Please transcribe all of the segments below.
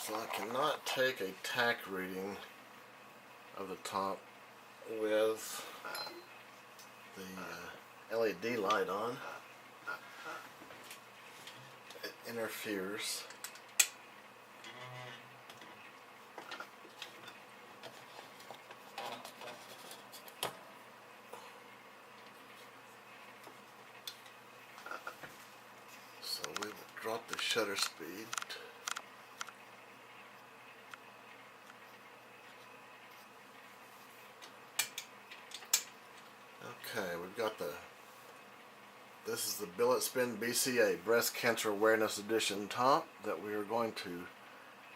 So I cannot take a tach reading of the top with the LED light on. It interferes. So we will drop the shutter speed. Okay, we've got this is the BilletSPIN BCA Breast Cancer Awareness Edition top that we are going to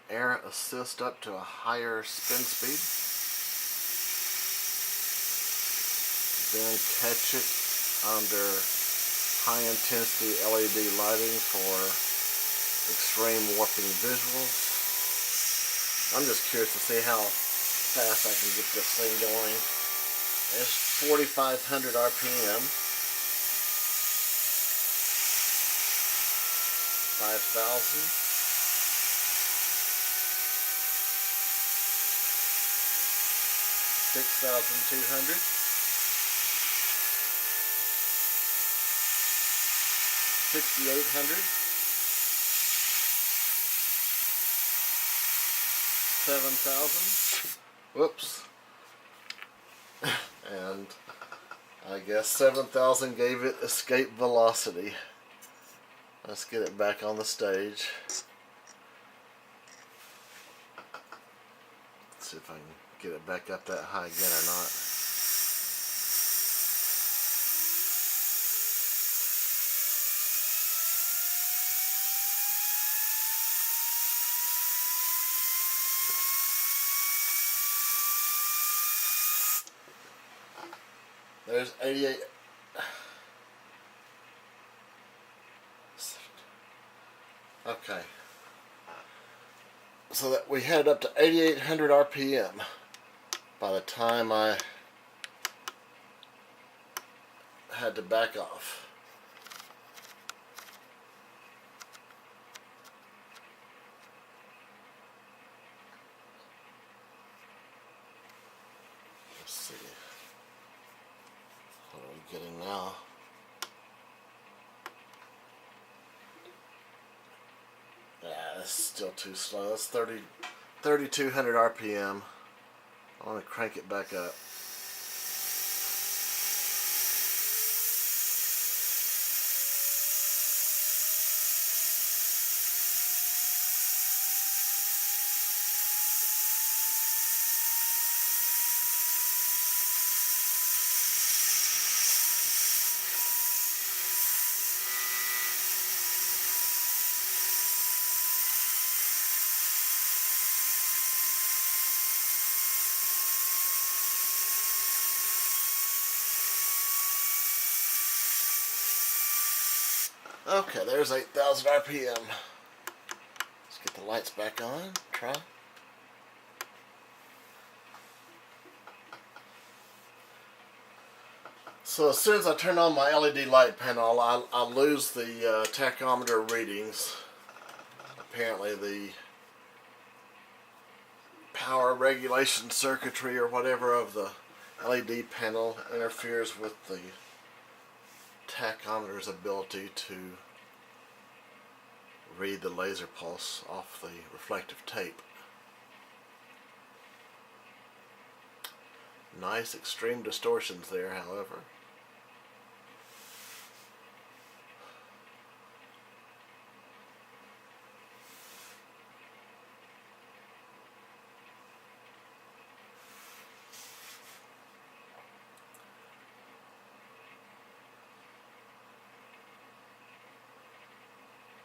air assist up to a higher spin speed. Then catch it under high intensity LED lighting for extreme warping visuals. I'm just curious to see how fast I can get this thing going. It's 4,500 RPM. 5,000. 6,200. 6,800. 7,000. Whoops. And I guess 7,000 gave it escape velocity. Let's get it back on the stage. Let's see if I can get it back up that high again or not. There's 88. Okay. So that we had up to 8,800 RPM by the time I had to back off. Let's see. What are we getting now? Yeah, it's still too slow. That's 3,200 RPM. I want to crank it back up. Okay, there's 8,000 RPM. Let's get the lights back on. Try. So as soon as I turn on my LED light panel, I lose the tachometer readings. Apparently the power regulation circuitry or whatever of the LED panel interferes with the tachometer's ability to read the laser pulse off the reflective tape. Nice extreme distortions there, however.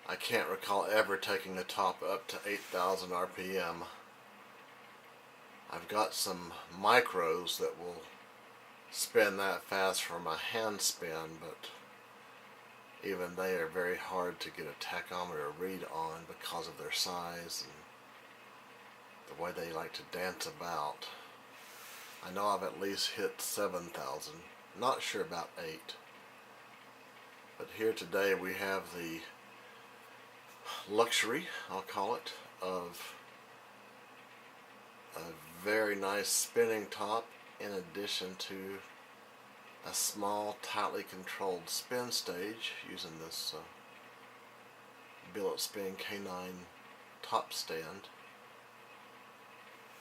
I can't recall ever taking a top up to 8,000 RPM. I've got some micros that will spin that fast for my hand spin, but even they are very hard to get a tachometer read on because of their size and the way they like to dance about. I know I've at least hit 7,000, not sure about 8. But here today we have the luxury, I'll call it, of a very nice spinning top in addition to a small, tightly controlled spin stage using this BilletSPIN K9 top stand.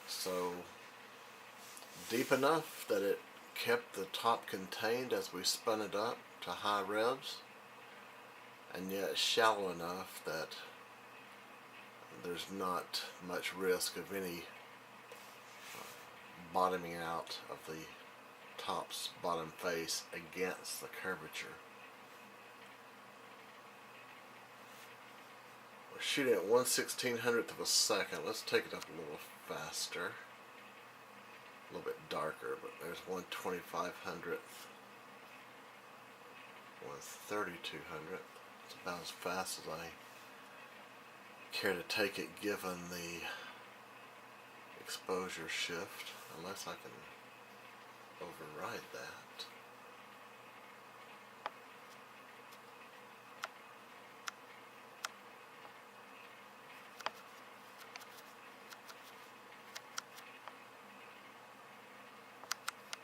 So deep enough that it kept the top contained as we spun it up to high revs, and yet shallow enough that there's not much risk of any bottoming out of the top's bottom face against the curvature. We're shooting at 1/1600th of a second. Let's take it up a little faster, a little bit darker, but there's 1/2500th, 1/3200th. It's about as fast as I care to take it given the exposure shift, unless I can override that.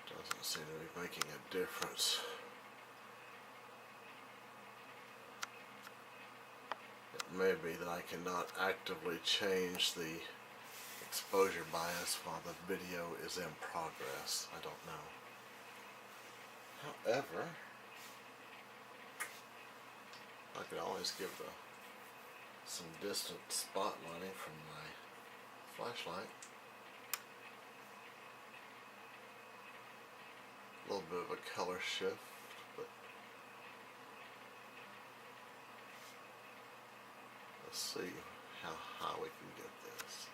Doesn't seem to be making a difference. It may be that I cannot actively change the exposure bias while the video is in progress. I don't know. However, I could always give some distant spotlighting from my flashlight. A little bit of a color shift, but let's see how high we can get this.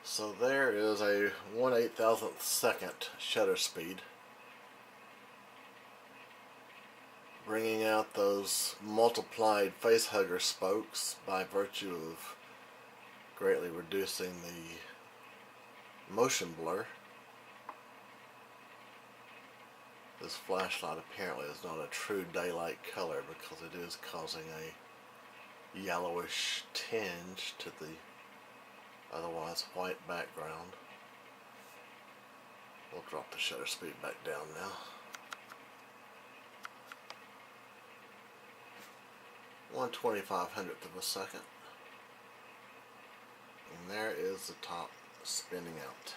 So there is a 1/8000th second shutter speed, bringing out those multiplied facehugger spokes by virtue of greatly reducing the motion blur. This flashlight apparently is not a true daylight color because it is causing a yellowish tinge to the otherwise white background. We'll drop the shutter speed back down now. 1/2500th of a second. And there is the top spinning out.